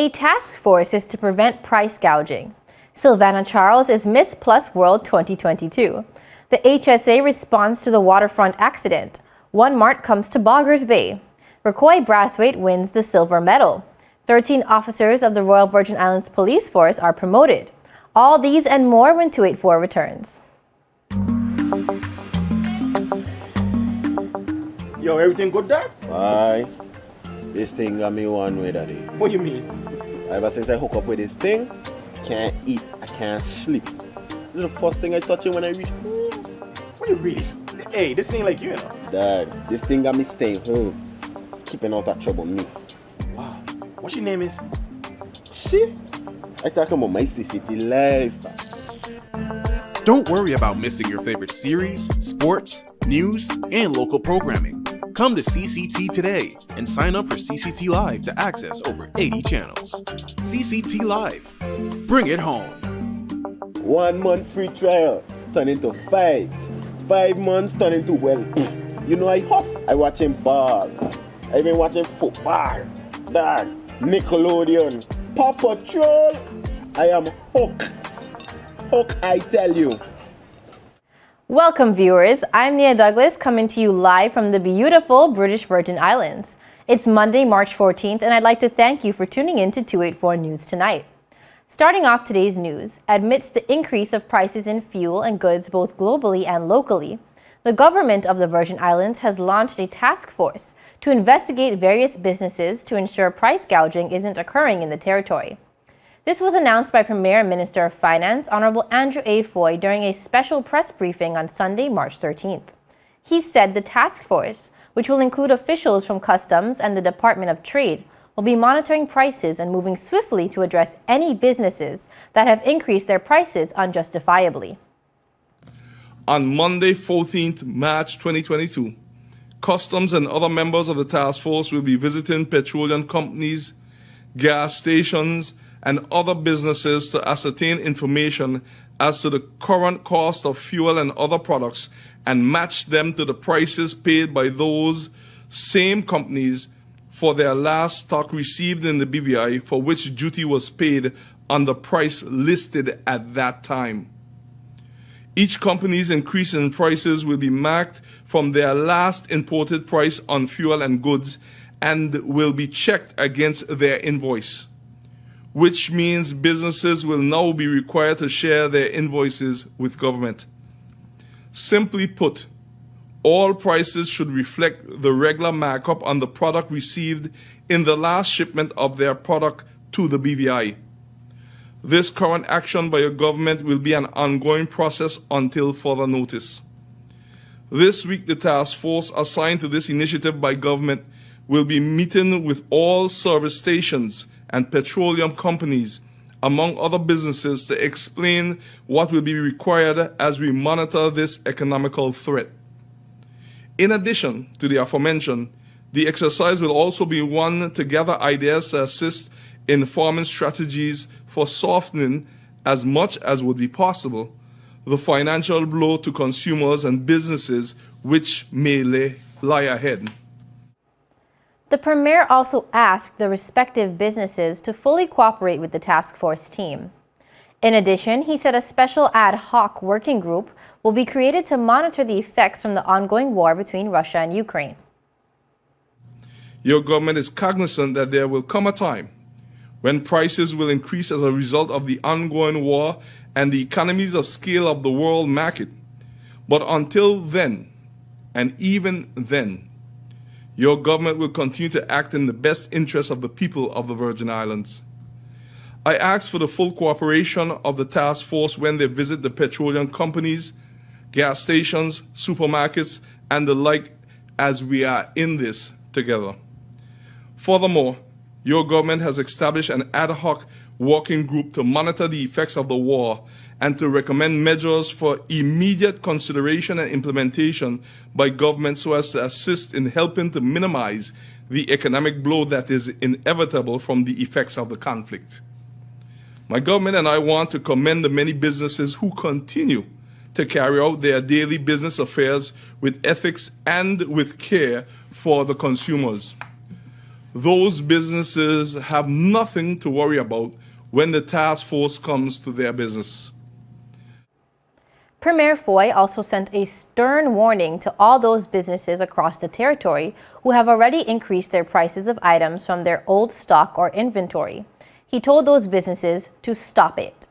A task force is to prevent price gouging. SYLVANNA Charles is Miss Plus World 2022. The HSA responds to the waterfront accident. ONE-MART comes to BAUGHERS Bay. RIKKOI Brathwaite wins the silver medal. 13 officers of the Royal Virgin Islands Police Force are promoted. All these and more when 284 returns. Yo, everything good, Dad? Aye. This thing got me one way, Daddy. What do you mean? Ever since I hook up with this thing, I can't eat, I can't sleep. This is the first thing I touch it when I reach home. What do you really? Hey, this ain't like you know. Dad, this thing got me staying home, keeping out of trouble me. Wow. What your name is? Shit. I talking about my CCT life. Don't worry about missing your favorite series, sports, news, and local programming. Come to CCT today and sign up for CCT Live to access over 80 channels. CCT Live. Bring it home. 1 month free trial turn into 5. 5 months turn into, well, you know I hustle. I watching ball. I been watching football. Dad, Nickelodeon, Paw Patrol. I am hooked. Hook, I tell you. Welcome, viewers. I'm Nia Douglas coming to you live from the beautiful British Virgin Islands. It's Monday, March 14th, and I'd like to thank you for tuning in to 284 News tonight. Starting off today's news, amidst the increase of prices in fuel and goods both globally and locally, the government of the Virgin Islands has launched a task force to investigate various businesses to ensure price gouging isn't occurring in the territory. This was announced by Premier Minister of Finance, Honorable Andrew A. Foy, during a special press briefing on Sunday, March 13th. He said the task force, which will include officials from Customs and the Department of Trade, will be monitoring prices and moving swiftly to address any businesses that have increased their prices unjustifiably. On Monday, 14th March 2022, Customs and other members of the task force will be visiting petroleum companies, gas stations, and other businesses to ascertain information as to the current cost of fuel and other products and match them to the prices paid by those same companies for their last stock received in the BVI for which duty was paid on the price listed at that time. Each company's increase in prices will be marked from their last imported price on fuel and goods and will be checked against their invoice, which means businesses will now be required to share their invoices with government. Simply put, all prices should reflect the regular markup on the product received in the last shipment of their product to the BVI. This current action by your government will be an ongoing process until further notice. This week, the task force assigned to this initiative by government will be meeting with all service stations and petroleum companies, among other businesses, to explain what will be required as we monitor this economical threat. In addition to the aforementioned, the exercise will also be one to gather ideas to assist in forming strategies for softening, as much as would be possible, the financial blow to consumers and businesses which may lie ahead. The Premier also asked the respective businesses to fully cooperate with the task force team. In addition, he said a special ad hoc working group will be created to monitor the effects from the ongoing war between Russia and Ukraine. Your government is cognizant that there will come a time when prices will increase as a result of the ongoing war and the economies of scale of the world market. But until then, and even then, your government will continue to act in the best interest of the people of the Virgin Islands. I ask for the full cooperation of the task force when they visit the petroleum companies, gas stations, supermarkets, and the like, as we are in this together. Furthermore, your government has established an ad hoc working group to monitor the effects of the war and to recommend measures for immediate consideration and implementation by government so as to assist in helping to minimize the economic blow that is inevitable from the effects of the conflict. My government and I want to commend the many businesses who continue to carry out their daily business affairs with ethics and with care for the consumers. those businesses have nothing to worry about when the task force comes to their business. Premier Foy also sent a stern warning to all those businesses across the territory who have already increased their prices of items from their old stock or inventory. He told those businesses to stop it.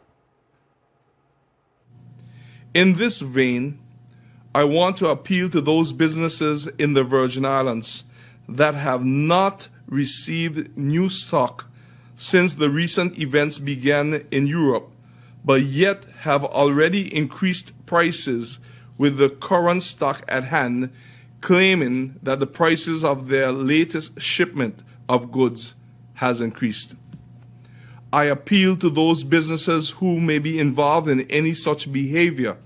In this vein, I want to appeal to those businesses in the Virgin Islands that have not received new stock since the recent events began in Europe, but yet have already increased prices with the current stock at hand, claiming that the prices of their latest shipment of goods has increased. I appeal to those businesses who may be involved in any such behavior,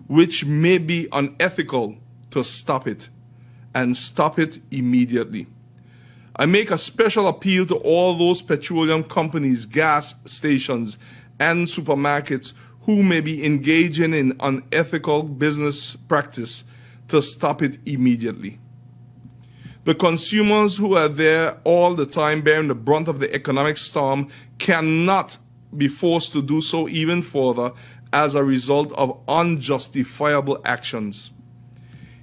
which may be unethical, to stop it, and stop it immediately. I make a special appeal to all those petroleum companies, gas stations, and supermarkets who may be engaging in unethical business practice to stop it immediately. The consumers who are there all the time bearing the brunt of the economic storm cannot be forced to do so even further as a result of unjustifiable actions.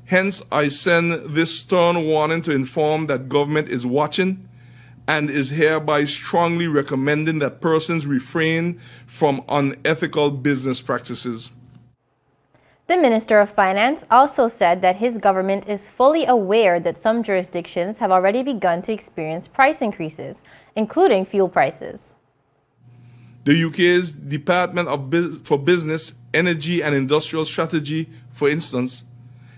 Hence, I send this stern warning to inform that government is watching and is hereby strongly recommending that persons refrain from unethical business practices. The Minister of Finance also said that his government is fully aware that some jurisdictions have already begun to experience price increases, including fuel prices. The UK's Department for Business, Energy and Industrial Strategy, for instance,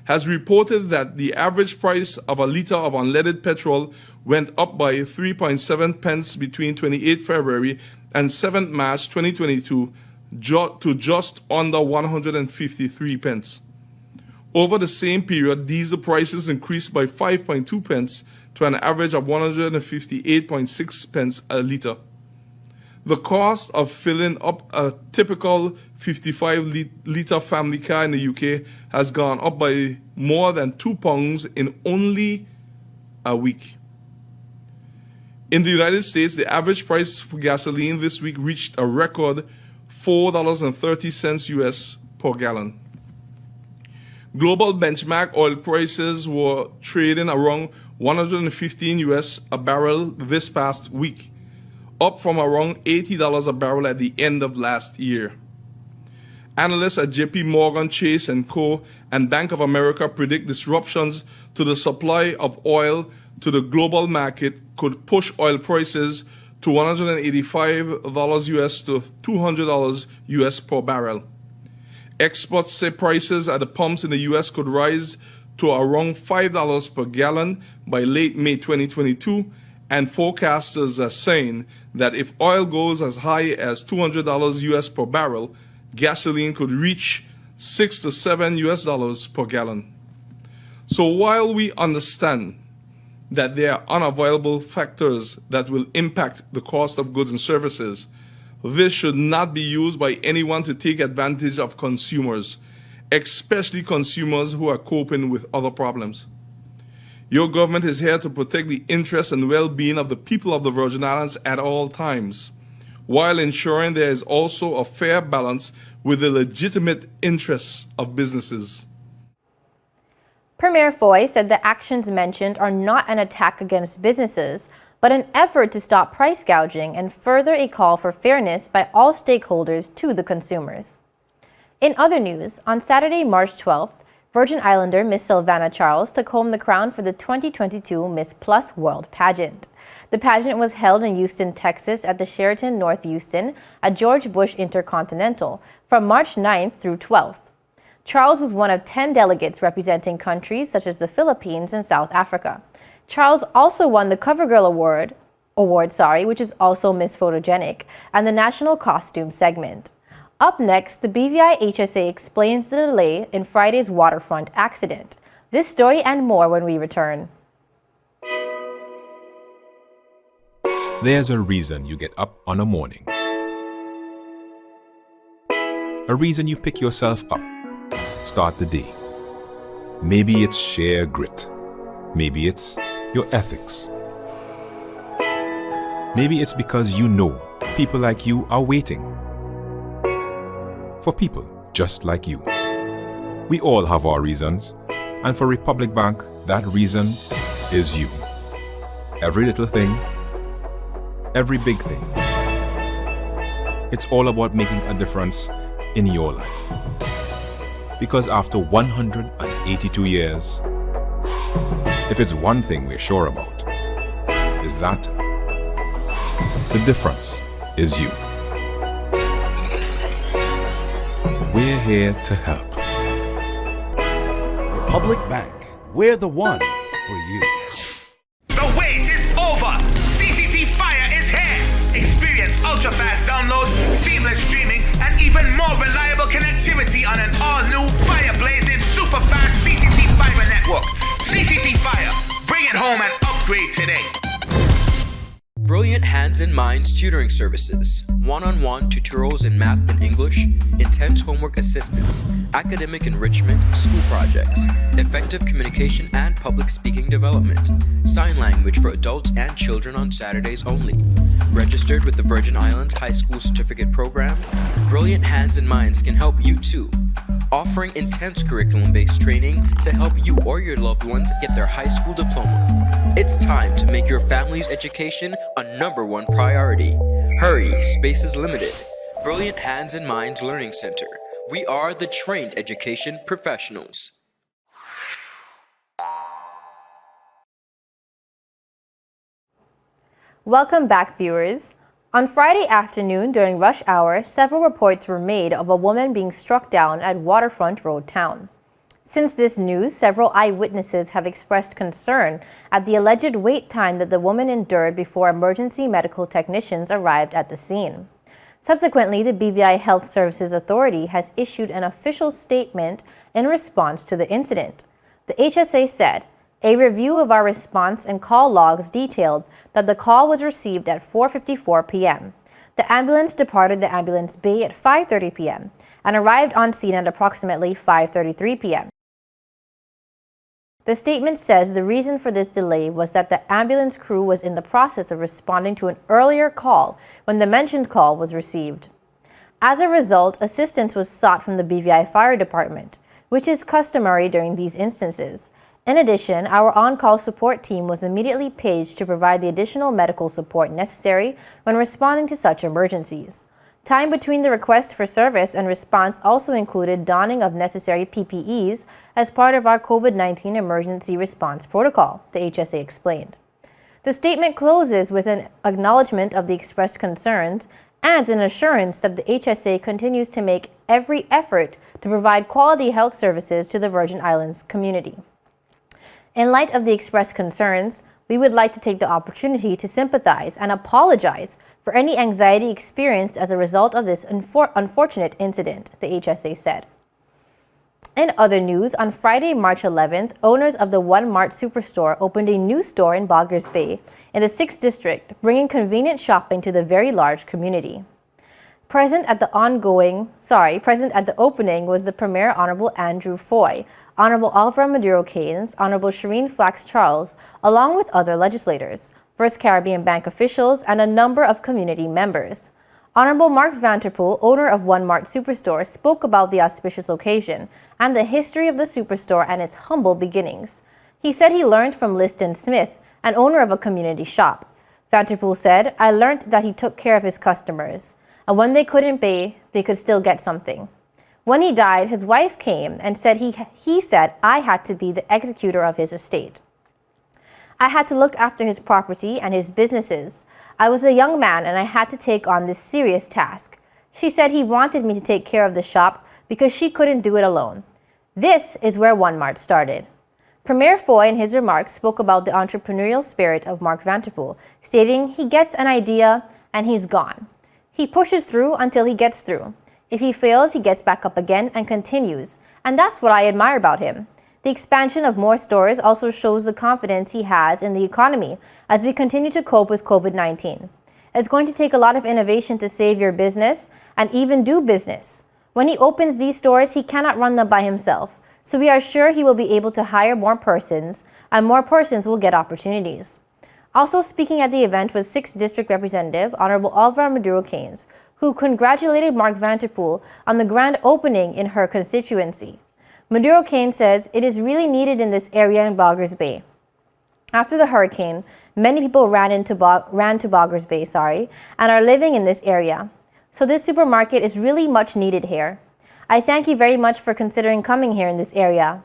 has reported that the average price of a litre of unleaded petrol went up by 3.7 pence between 28 February and 7 March 2022 to just under 153 pence. Over the same period, diesel prices increased by 5.2 pence to an average of 158.6 pence a litre. The cost of filling up a typical 55-litre family car in the UK has gone up by more than £2 in only a week. In the United States, the average price for gasoline this week reached a record $4.30 US per gallon. Global benchmark oil prices were trading around 115 US a barrel this past week, up from around $80 a barrel at the end of last year. Analysts at JP Morgan Chase & Co. and Bank of America predict disruptions to the supply of oil to the global market could push oil prices to $185 US to $200 US per barrel. Experts say prices at the pumps in the US could rise to around $5 per gallon by late May 2022, and forecasters are saying that if oil goes as high as $200 US per barrel, gasoline could reach $6 to $7 US per gallon. So while we understand that there are unavoidable factors that will impact the cost of goods and services, this should not be used by anyone to take advantage of consumers, especially consumers who are coping with other problems. Your government is here to protect the interests and well-being of the people of the Virgin Islands at all times, while ensuring there is also a fair balance with the legitimate interests of businesses. Premier Foy said the actions mentioned are not an attack against businesses, but an effort to stop price gouging and further a call for fairness by all stakeholders to the consumers. In other news, on Saturday, March 12th, Virgin Islander Miss Sylvanna Charles took home the crown for the 2022 Miss Plus World pageant. The pageant was held in Houston, Texas at the Sheraton North Houston at George Bush Intercontinental from March 9th through 12th. Charles was one of 10 delegates representing countries such as the Philippines and South Africa. Charles also won the CoverGirl Award, which is also Miss Photogenic, and the National Costume segment. Up next, the BVI HSA explains the delay in Friday's waterfront accident. This story and more when we return. There's a reason you get up on a morning. A reason you pick yourself up. Start the day. Maybe it's sheer grit. Maybe it's your ethics. Maybe it's because you know people like you are waiting for people just like you. We all have our reasons, and for Republic Bank, that reason is you. Every little thing, every big thing. It's all about making a difference in your life. Because after 182 years, if it's one thing we're sure about, is that the difference is you. We're here to help. Republic Bank, we're the one for you. The wait is over. CCT Fire is here. Experience ultra-fast downloads, seamless streaming, and even more reliable connectivity on an all-new fire-blazing super-fast CCT Fiber network. CCT Fire, bring it home and upgrade today. Brilliant Hands and Minds tutoring services, one-on-one tutorials in math and English, intense homework assistance, academic enrichment, school projects, effective communication and public speaking development, sign language for adults and children on Saturdays only. Registered with the Virgin Islands High School Certificate Program, Brilliant Hands and Minds can help you too. Offering intense curriculum-based training to help you or your loved ones get their high school diploma. It's time to make your family's education a #1 priority. Hurry, space is limited. Brilliant Hands and Minds Learning Center. We are the trained education professionals. Welcome back, viewers. On Friday afternoon during rush hour, several reports were made of a woman being struck down at Waterfront Road Town. Since this news, several eyewitnesses have expressed concern at the alleged wait time that the woman endured before emergency medical technicians arrived at the scene. Subsequently, the BVI Health Services Authority has issued an official statement in response to the incident. The HSA said, "A review of our response and call logs detailed that the call was received at 4:54 p.m. The ambulance departed the ambulance bay at 5:30 p.m. and arrived on scene at approximately 5:33 p.m. The statement says the reason for this delay was that the ambulance crew was in the process of responding to an earlier call when the mentioned call was received. As a result, assistance was sought from the BVI Fire Department, which is customary during these instances. In addition, our on-call support team was immediately paged to provide the additional medical support necessary when responding to such emergencies. Time between the request for service and response also included donning of necessary PPEs as part of our COVID-19 emergency response protocol, the HSA explained. The statement closes with an acknowledgement of the expressed concerns and an assurance that the HSA continues to make every effort to provide quality health services to the Virgin Islands community. In light of the expressed concerns, we would like to take the opportunity to sympathize and apologize for any anxiety experienced as a result of this unfortunate incident, the HSA said. In other news, on Friday, March 11th, owners of the ONE-MART superstore opened a new store in BAUGHERS Bay in the 6th District, bringing convenient shopping to the very large community. Present at the opening was the Premier Honorable Andrew Foy, Honorable Alvaro Maduro Keynes, Honorable Shireen Flax Charles, along with other legislators, First Caribbean Bank officials, and a number of community members. Honorable Mark Vanterpool, owner of ONE-MART Superstore, spoke about the auspicious occasion and the history of the superstore and its humble beginnings. He said he learned from Liston Smith, an owner of a community shop. Vanterpool said, "I learned that he took care of his customers, and when they couldn't pay, they could still get something. When he died, his wife came and said he said I had to be the executor of his estate. I had to look after his property and his businesses. I was a young man and I had to take on this serious task. She said he wanted me to take care of the shop because she couldn't do it alone. This is where ONE-MART started." Premier Foy in his remarks spoke about the entrepreneurial spirit of Mark Vanterpool, stating he gets an idea and he's gone. He pushes through until he gets through. If he fails, he gets back up again and continues. And that's what I admire about him. The expansion of more stores also shows the confidence he has in the economy as we continue to cope with COVID-19. It's going to take a lot of innovation to save your business and even do business. When he opens these stores, he cannot run them by himself. So we are sure he will be able to hire more persons and more persons will get opportunities. Also speaking at the event was 6th District Representative Honorable Alvaro Maduro Keynes, who congratulated Mark Vanterpool on the grand opening in her constituency. Maduro Keynes says it is really needed in this area in Baughers Bay. After the hurricane, many people ran to Baughers Bay, and are living in this area. So this supermarket is really much needed here. I thank you very much for considering coming here in this area.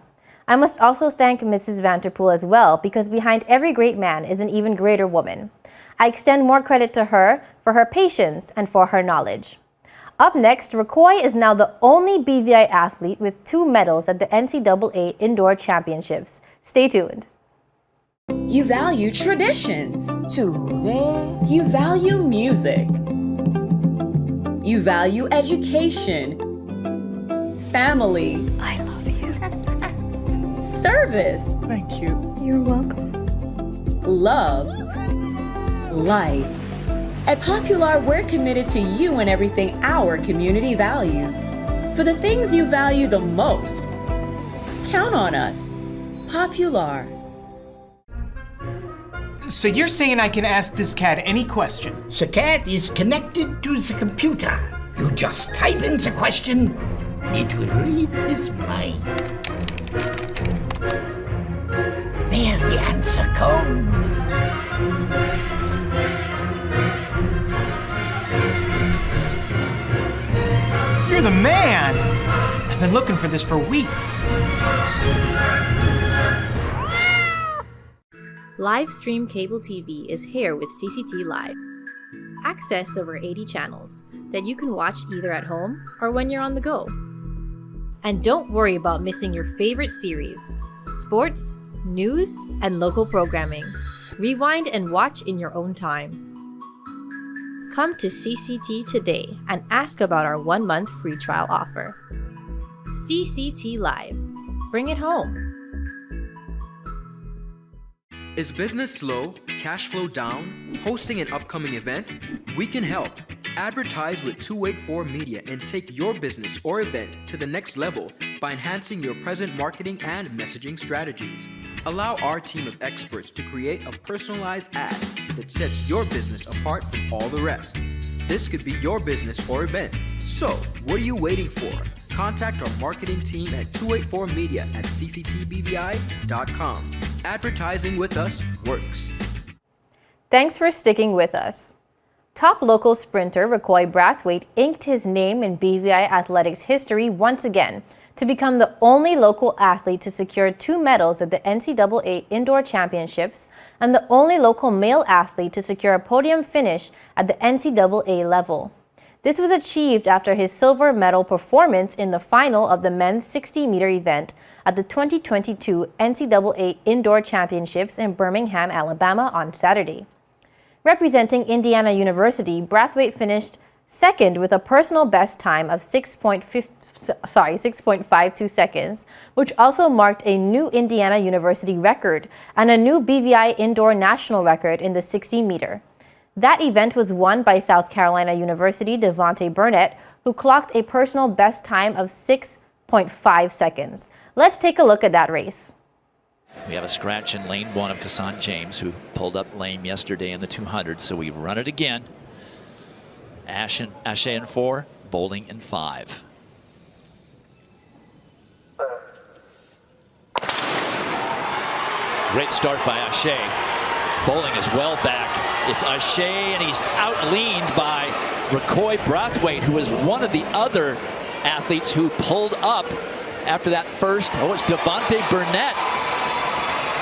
I must also thank Mrs. Vanterpool as well, because behind every great man is an even greater woman. I extend more credit to her for her patience and for her knowledge. Up next, RIKKOI is now the only BVI athlete with 2 medals at the NCAA Indoor Championships. Stay tuned. You value traditions. Today, you value music. You value education. Family. I love you. Service. Thank you. You're welcome. Love. Life. At Popular, we're committed to you and everything our community values. For the things you value the most, count on us. Popular. So you're saying I can ask this cat any question? The cat is connected to the computer. You just type in the question, it will read his mind. There the answer comes. You're the man! I've been looking for this for weeks. Live stream cable TV is here with CCT Live. Access over 80 channels that you can watch either at home or when you're on the go. And don't worry about missing your favorite series, sports, news, and local programming. Rewind and watch in your own time. Come to CCT today and ask about our 1-month free trial offer. CCT Live. Bring it home. Is business slow, cash flow down, hosting an upcoming event? We can help. Advertise with 284 Media and take your business or event to the next level by enhancing your present marketing and messaging strategies. Allow our team of experts to create a personalized ad that sets your business apart from all the rest. This could be your business or event. So, what are you waiting for? Contact our marketing team at 284media at cctbvi.com. Advertising with us works. Thanks for sticking with us. Top local sprinter RIKKOI Brathwaite inked his name in BVI athletics history once again to become the only local athlete to secure 2 medals at the NCAA Indoor Championships and the only local male athlete to secure a podium finish at the NCAA level. This was achieved after his silver medal performance in the final of the men's 60-meter event at the 2022 NCAA Indoor Championships in Birmingham, Alabama on Saturday. Representing Indiana University, Brathwaite finished second with a personal best time of 6.52 seconds, which also marked a new Indiana University record and a new BVI indoor national record in the 60-meter. That event was won by South Carolina University Devontae Burnett, who clocked a personal best time of 6.5 seconds. Let's take a look at that race. We have a scratch in lane 1 of Kassan James, who pulled up lame yesterday in the 200, so we run it again. Ashe in 4, Bowling in 5. Great start by Ashe. Bowling is well back. It's Ashe, and he's out-leaned by RIKKOI Brathwaite, who is one of the other athletes who pulled up after that first. Oh, it's Devontae Burnett.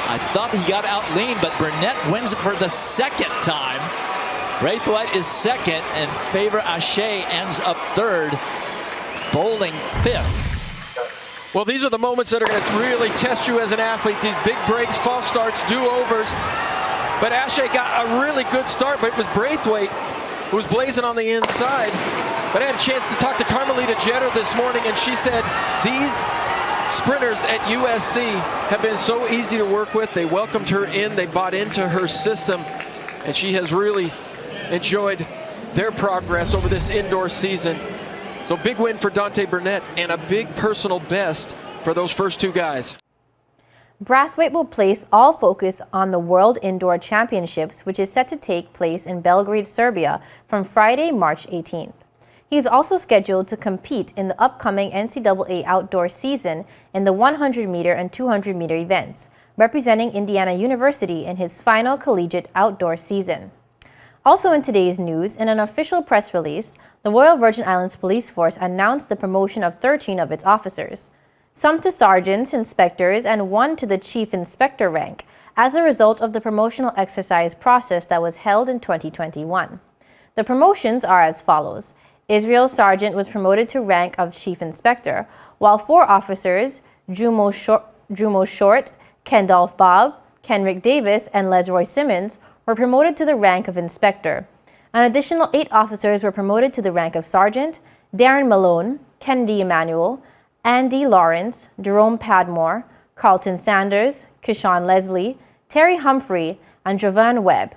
I thought he got out-leaned, but Burnett wins it for the second time. Brathwaite is second, and Favor Ashe ends up third. Bowling 5th. Well, these are the moments that are going to really test you as an athlete. These big breaks, false starts, do-overs. But Ashe got a really good start, but it was Brathwaite who was blazing on the inside. But I had a chance to talk to Carmelita Jeter this morning, and she said these sprinters at USC have been so easy to work with. They welcomed her in, they bought into her system, and she has really enjoyed their progress over this indoor season. So big win for Devontae Burnett and a big personal best for those first 2 guys. Brathwaite will place all focus on the World Indoor Championships, which is set to take place in Belgrade, Serbia from Friday, March 18th. He is also scheduled to compete in the upcoming NCAA outdoor season in the 100-meter and 200-meter events, representing Indiana University in his final collegiate outdoor season. Also in today's news, in an official press release, the Royal Virgin Islands Police Force announced the promotion of 13 of its officers, some to sergeants, inspectors, and one to the chief inspector rank, as a result of the promotional exercise process that was held in 2021. The promotions are as follows. Israel Sargent was promoted to rank of chief inspector, while 4 officers, Jumo Short, Kendolph Bob, Kenrick Davis, and Lesroy Simmons, were promoted to the rank of inspector. An additional 8 officers were promoted to the rank of sergeant: Darren Malone, Kennedy Emanuel, Andy Lawrence, Jerome Padmore, Carlton Sanders, Kishawn Leslie, Terry Humphrey, and Jovan Webb.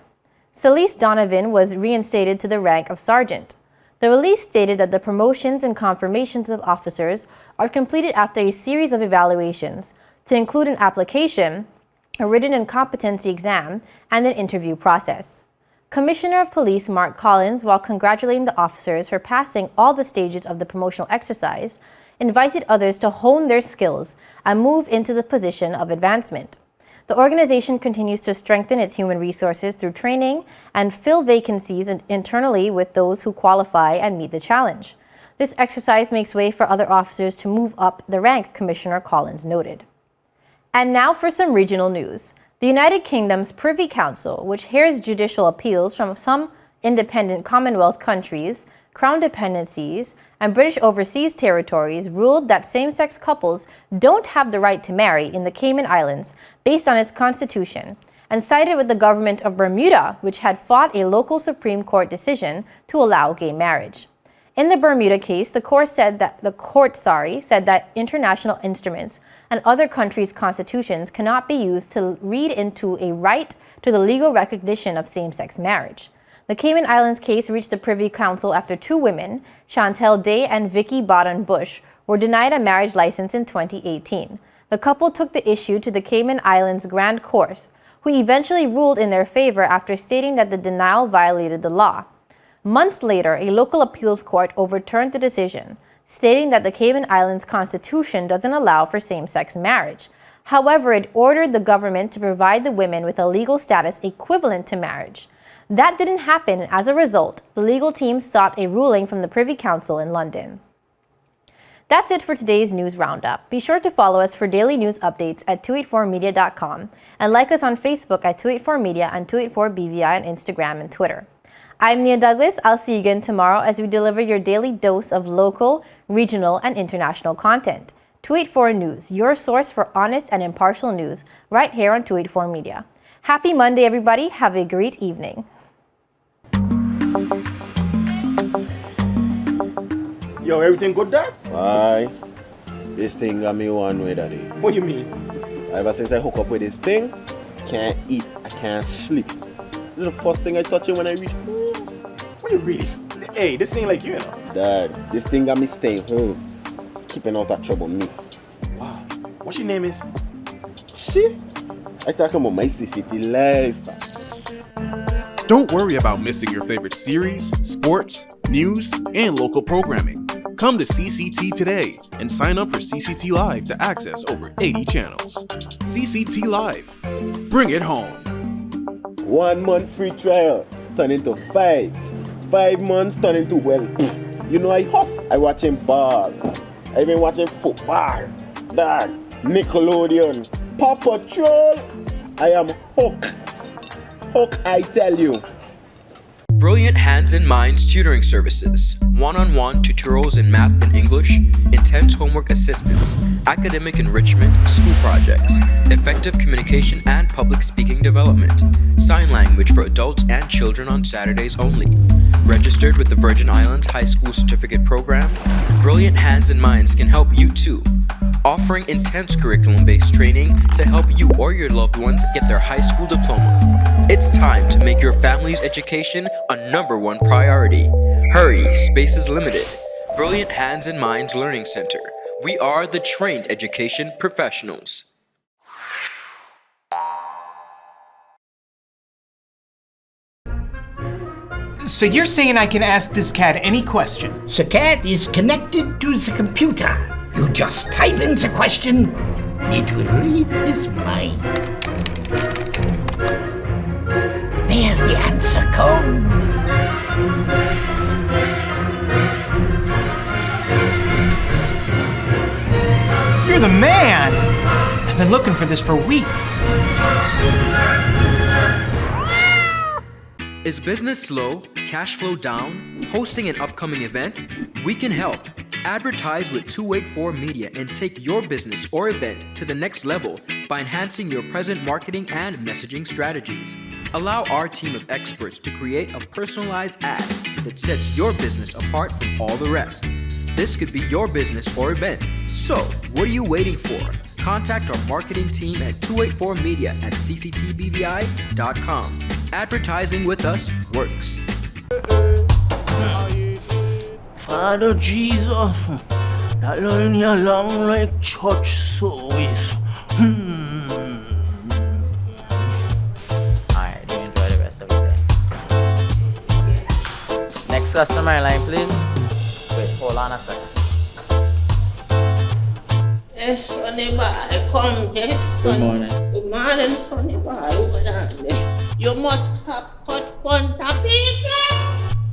Celeste Donovan was reinstated to the rank of sergeant. The release stated that the promotions and confirmations of officers are completed after a series of evaluations, to include an application, a written and competency exam, and an interview process. Commissioner of Police Mark Collins, while congratulating the officers for passing all the stages of the promotional exercise, invited others to hone their skills and move into the position of advancement. The organization continues to strengthen its human resources through training and fill vacancies internally with those who qualify and meet the challenge. This exercise makes way for other officers to move up the rank, Commissioner Collins noted. And now for some regional news. The United Kingdom's Privy Council, which hears judicial appeals from some independent Commonwealth countries, Crown dependencies, and British overseas territories, ruled that same-sex couples don't have the right to marry in the Cayman Islands based on its constitution, and sided with the government of Bermuda, which had fought a local Supreme Court decision to allow gay marriage. In the Bermuda case, the court said that international instruments and other countries' constitutions cannot be used to read into a right to the legal recognition of same-sex marriage. The Cayman Islands case reached the Privy Council after 2 women, Chantel Day and Vicky Bodden Bush, were denied a marriage license in 2018. The couple took the issue to the Cayman Islands Grand Court, who eventually ruled in their favor after stating that the denial violated the law. Months later, a local appeals court overturned the decision, stating that the Cayman Islands Constitution doesn't allow for same-sex marriage. However, it ordered the government to provide the women with a legal status equivalent to marriage. That didn't happen, and as a result, the legal team sought a ruling from the Privy Council in London. That's it for today's news roundup. Be sure to follow us for daily news updates at 284media.com and like us on Facebook at 284media and 284BVI on Instagram and Twitter. I'm Nia Douglas. I'll see you again tomorrow as we deliver your daily dose of local, regional, and international content. 284 News, your source for honest and impartial news, right here on 284 Media. Happy Monday, everybody. Have a great evening. Yo, everything good, Dad? Aye. This thing got me one way, Daddy. What you mean? Ever since I hook up with this thing, I can't eat, I can't sleep. This is the first thing I touch it when I reach home. What you really? Hey, this ain't like you know. Dad, this thing got me staying home, keeping out of trouble me. Wow. What your name is? Shit. I talking about my CCT life. Don't worry about missing your favorite series, sports, news, and local programming. Come to CCT today and sign up for CCT Live to access over 80 channels. CCT Live. Bring it home. 1 month free trial turn into 5. 5 months turn into, well, you know I hustle. I watching ball. I been watching football. Dad, Nickelodeon, Paw Patrol. I am hooked. Hooked, I tell you. Brilliant Hands and Minds tutoring services, one-on-one tutorials in math and English, intense homework assistance, academic enrichment, school projects, effective communication and public speaking development, sign language for adults and children on Saturdays only. Registered with the Virgin Islands High School Certificate Program, Brilliant Hands and Minds can help you too. Offering intense curriculum-based training to help you or your loved ones get their high school diploma. It's time to make your family's education a #1 priority. Hurry, space is limited. Brilliant Hands and Minds Learning Center. We are the trained education professionals. So you're saying I can ask this cat any question? The cat is connected to the computer. You just type in the question, it will read his mind. There the answer comes. You're the man! I've been looking for this for weeks. Is business slow? Cash flow down? Hosting an upcoming event? We can help. Advertise with 284 Media and take your business or event to the next level by enhancing your present marketing and messaging strategies. Allow our team of experts to create a personalized ad that sets your business apart from all the rest. This could be your business or event. So, what are you waiting for? Contact our marketing team at 284media@cctbvi.com. Advertising with us works. Father Jesus, that line here long like church service. Alright, do enjoy the rest of the day. Next customer line, please. Wait, hold on a second. Yes, Sonny boy, come, yes, son. Good morning. Good morning, Sonny boy. Hold on there. You must have cut front of people.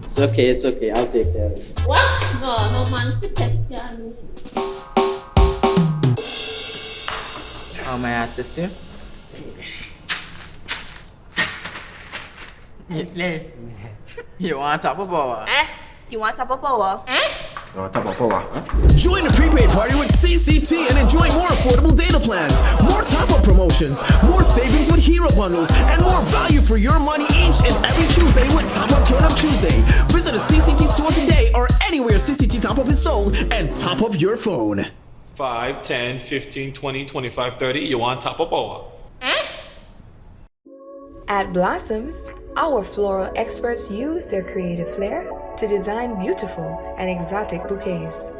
It's okay, I'll take care of it. What? No man to take care of me. How may I assist you? Yes. You want top of power? You want top of power? Join the prepaid party with CCT and enjoy more affordable data plans, more top-up promotions, more savings with hero bundles, and more value for your money each and every Tuesday with Top Up Turn Up Tuesday. Visit a CCT store today or anywhere CCT Top Up is sold and top up your phone. 5, 10, 15, 20, 25, 30. You want top of power? At Blossoms, our floral experts use their creative flair to design beautiful and exotic bouquets.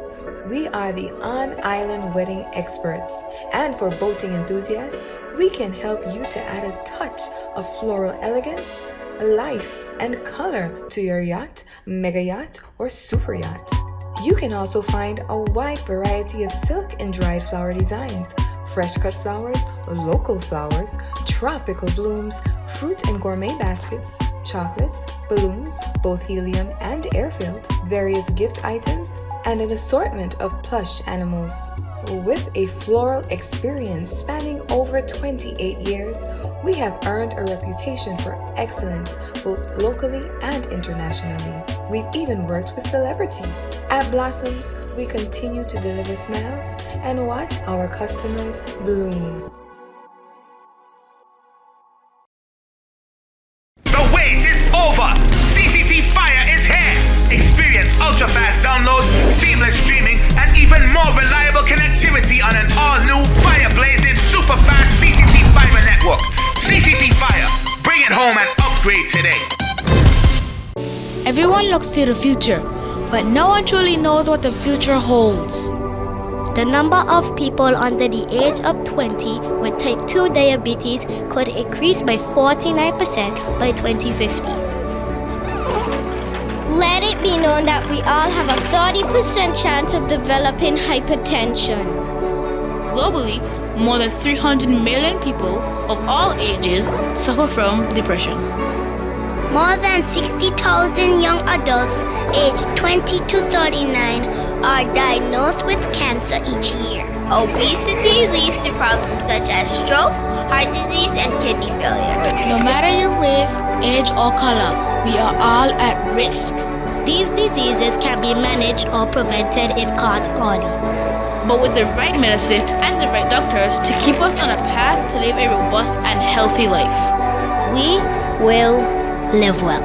We are the on-island wedding experts, and for boating enthusiasts, we can help you to add a touch of floral elegance, life, and color to your yacht, mega yacht, or super yacht. You can also find a wide variety of silk and dried flower designs, fresh cut flowers, local flowers, tropical blooms, fruit and gourmet baskets, chocolates, balloons, both helium and air-filled, various gift items, and an assortment of plush animals. With a floral experience spanning over 28 years, we have earned a reputation for excellence both locally and internationally. We've even worked with celebrities. At Blossoms, we continue to deliver smiles and watch our customers bloom. The wait is over. CCT Fire is here. Experience ultra-fast downloads, seamless streaming, and even more reliable connectivity on an all-new fire-blazing super-fast CCT Fiber network. CCT Fire. Bring it home and upgrade today. Everyone looks to the future, but no one truly knows what the future holds. The number of people under the age of 20 with type 2 diabetes could increase by 49% by 2050. Let it be known that we all have a 30% chance of developing hypertension. Globally, more than 300 million people of all ages suffer from depression. More than 60,000 young adults aged 20 to 39 are diagnosed with cancer each year. Obesity leads to problems such as stroke, heart disease, and kidney failure. No matter your race, age, or color, we are all at risk. These diseases can be managed or prevented if caught early. But with the right medicine and the right doctors to keep us on a path to live a robust and healthy life, we will live well.